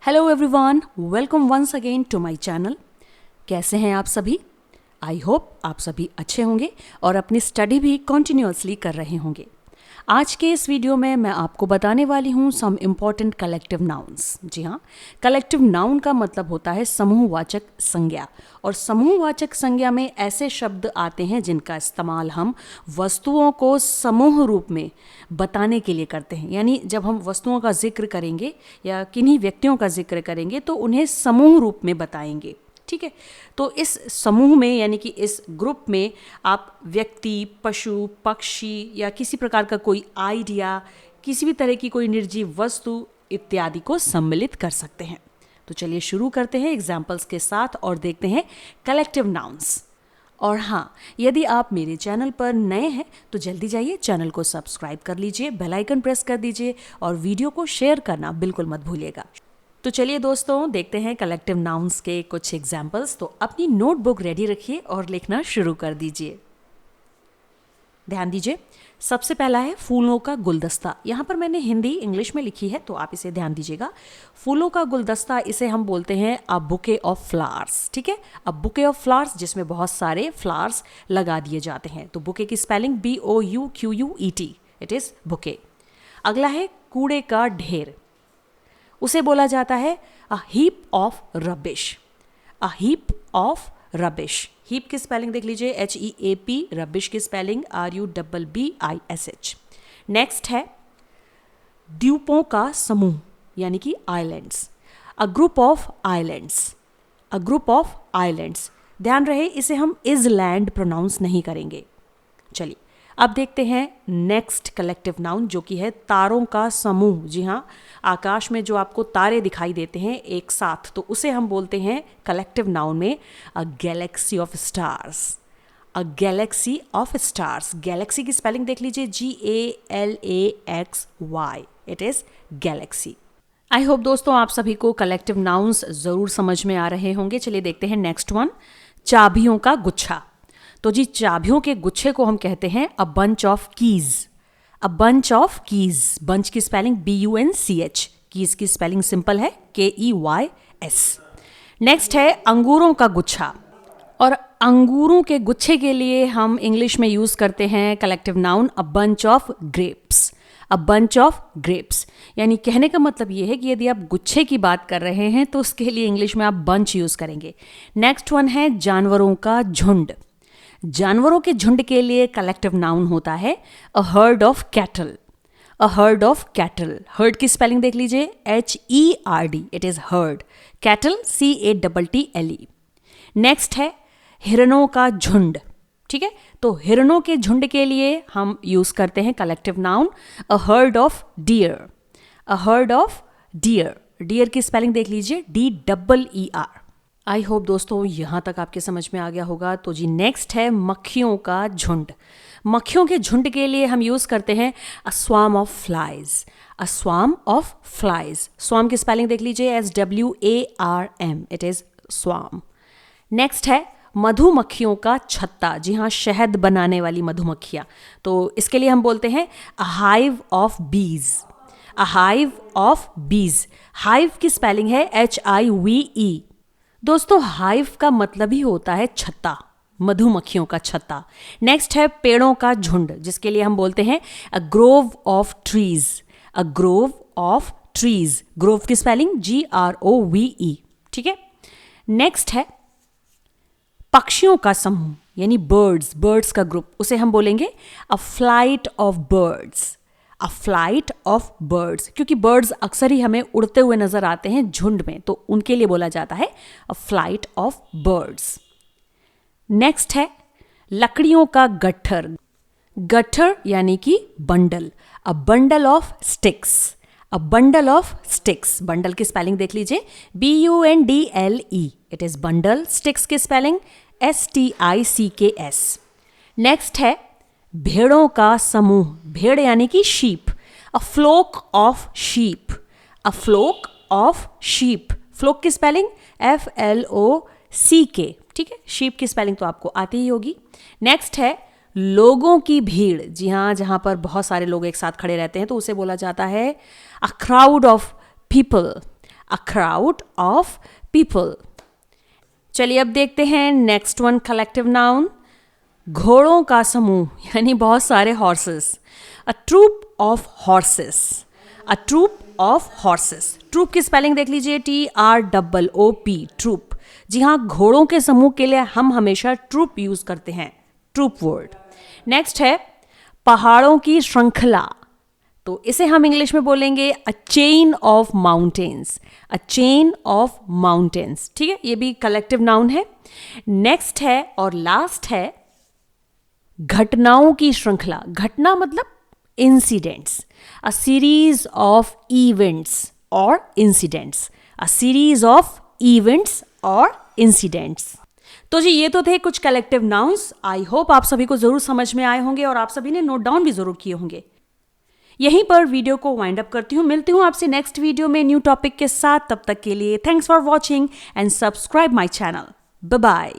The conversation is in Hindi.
Hello everyone, welcome once again to my channel. कैसे हैं आप सभी? आई होप आप सभी अच्छे होंगे और अपनी स्टडी भी कॉन्टिन्यूअसली कर रहे होंगे। आज के इस वीडियो में मैं आपको बताने वाली हूँ सम इम्पॉर्टेंट कलेक्टिव नाउन्स। जी हाँ, कलेक्टिव नाउन का मतलब होता है समूहवाचक संज्ञा, और समूहवाचक संज्ञा में ऐसे शब्द आते हैं जिनका इस्तेमाल हम वस्तुओं को समूह रूप में बताने के लिए करते हैं। यानी जब हम वस्तुओं का जिक्र करेंगे या किन्हीं व्यक्तियों का जिक्र करेंगे तो उन्हें समूह रूप में बताएंगे। ठीक है, तो इस समूह में यानी कि इस ग्रुप में आप व्यक्ति, पशु, पक्षी या किसी प्रकार का कोई आइडिया, किसी भी तरह की कोई निर्जीव वस्तु इत्यादि को सम्मिलित कर सकते हैं। तो चलिए शुरू करते हैं एग्जाम्पल्स के साथ और देखते हैं कलेक्टिव नाउन्स। और हाँ, यदि आप मेरे चैनल पर नए हैं तो जल्दी जाइए चैनल को सब्सक्राइब कर लीजिए, बेल आइकन प्रेस कर दीजिए और वीडियो को शेयर करना बिल्कुल मत भूलिएगा। तो चलिए दोस्तों, देखते हैं कलेक्टिव नाउन्स के कुछ एग्जाम्पल्स। तो अपनी नोटबुक रेडी रखिए और लिखना शुरू कर दीजिए। ध्यान दीजिए, सबसे पहला है फूलों का गुलदस्ता। यहाँ पर मैंने हिंदी इंग्लिश में लिखी है तो आप इसे ध्यान दीजिएगा। फूलों का गुलदस्ता, इसे हम बोलते हैं अ बुके ऑफ फ्लावर्स। ठीक है, अ बुके ऑफ फ्लावर्स जिसमें बहुत सारे फ्लावर्स लगा दिए जाते हैं। तो बुके की spelling BOUQUET, it is bouquet. अगला है कूड़े का ढेर, उसे बोला जाता है a heap of rubbish. A heap of rubbish, heap की स्पेलिंग देख लीजिए HEAP, रबिश की स्पेलिंग RUBBISH। नेक्स्ट है द्वीपों का समूह यानी कि islands. A group of islands, a group of islands. ध्यान रहे इसे हम इज लैंड प्रोनाउंस नहीं करेंगे। चलिए अब देखते हैं नेक्स्ट कलेक्टिव नाउन जो कि है तारों का समूह। जी हाँ, आकाश में जो आपको तारे दिखाई देते हैं एक साथ, तो उसे हम बोलते हैं कलेक्टिव नाउन में a galaxy of stars. A galaxy of stars, galaxy की स्पेलिंग देख लीजिए GALAXY, it is galaxy. I hope दोस्तों आप सभी को कलेक्टिव नाउन्स जरूर समझ में आ रहे होंगे। चलिए देखते हैं नेक्स्ट वन, चाबियों का गुच्छा। तो जी, चाबियों के गुच्छे को हम कहते हैं a bunch of keys. A bunch of keys, bunch की स्पेलिंग BUNCH, कीज की स्पेलिंग सिंपल है KEYS। नेक्स्ट है अंगूरों का गुच्छा, और अंगूरों के गुच्छे के लिए हम इंग्लिश में यूज करते हैं collective noun a bunch of grapes. A bunch of grapes, यानी कहने का मतलब यह है कि यदि आप गुच्छे की बात कर रहे हैं तो उसके लिए इंग्लिश में आप बंच यूज करेंगे। नेक्स्ट वन है जानवरों का झुंड। जानवरों के झुंड के लिए कलेक्टिव नाउन होता है अ herd of cattle. A herd of cattle, heard की स्पेलिंग देख लीजिए HERD, it is heard. Cattle CATTLE। Next है हिरणों का झुंड। ठीक है, तो हिरणों के झुंड के लिए हम यूज करते हैं collective noun a herd of deer. A herd of deer, deer की स्पेलिंग देख लीजिए DEER। आई होप दोस्तों यहाँ तक आपके समझ में आ गया होगा। तो जी नेक्स्ट है मक्खियों का झुंड। मक्खियों के झुंड के लिए हम यूज करते हैं a swarm of flies. A swarm of flies, swarm की स्पेलिंग देख लीजिए SWARM, it is swarm. Next है मधुमक्खियों का छत्ता। जी हाँ, शहद बनाने वाली मधुमक्खियाँ, तो इसके लिए हम बोलते हैं अ हाइव ऑफ बीज। अ हाइव ऑफ बीज, हाइव की स्पेलिंग है HIVE। दोस्तों हाइव का मतलब ही होता है छत्ता, मधुमक्खियों का छत्ता। नेक्स्ट है पेड़ों का झुंड, जिसके लिए हम बोलते हैं a grove of trees. A grove of trees, grove की स्पेलिंग GROVE। ठीक है, नेक्स्ट है पक्षियों का समूह यानी बर्ड्स, बर्ड्स का ग्रुप, उसे हम बोलेंगे अ flight of birds. A flight of birds, क्योंकि बर्ड्स अक्सर ही हमें उड़ते हुए नजर आते हैं झुंड में, तो उनके लिए बोला जाता है a flight of birds. Next है लकड़ियों का गट्ठर। गट्ठर यानी कि bundle, a bundle of sticks. A bundle of sticks, bundle की स्पेलिंग देख लीजिए BUNDLE, it is bundle. Sticks की स्पेलिंग STICKS। नेक्स्ट है भेड़ों का समूह, भेड़ यानी कि sheep. A flock of sheep. A flock of sheep, flock की स्पेलिंग FLOCK। ठीक है, शीप की स्पेलिंग तो आपको आती ही होगी। नेक्स्ट है लोगों की भीड़। जी हाँ, जहां पर बहुत सारे लोग एक साथ खड़े रहते हैं तो उसे बोला जाता है a crowd of people. A crowd of people. चलिए अब देखते हैं नेक्स्ट वन कलेक्टिव नाउन, घोड़ों का समूह, यानी बहुत सारे horses. A troop of horses, a troop of horses. Troop की स्पेलिंग देख लीजिए, TROOP, ट्रूप। जी हाँ, घोड़ों के समूह के लिए हम हमेशा ट्रूप यूज करते हैं, ट्रूप वर्ड। नेक्स्ट है पहाड़ों की श्रृंखला, तो इसे हम इंग्लिश में बोलेंगे a chain of mountains, a chain of mountains. ठीक है, ये भी कलेक्टिव नाउन है। नेक्स्ट है और लास्ट है घटनाओं की श्रृंखला। घटना मतलब incidents, a series of events और incidents, a series of events और इंसिडेंट्स। तो जी ये तो थे कुछ कलेक्टिव नाउन्स। आई होप आप सभी को जरूर समझ में आए होंगे और आप सभी ने नोट डाउन भी जरूर किए होंगे। यहीं पर वीडियो को वाइंड अप करती हूँ, मिलती हूँ आपसे नेक्स्ट वीडियो में न्यू टॉपिक के साथ। तब तक के लिए thanks for watching and subscribe my channel. Bye bye.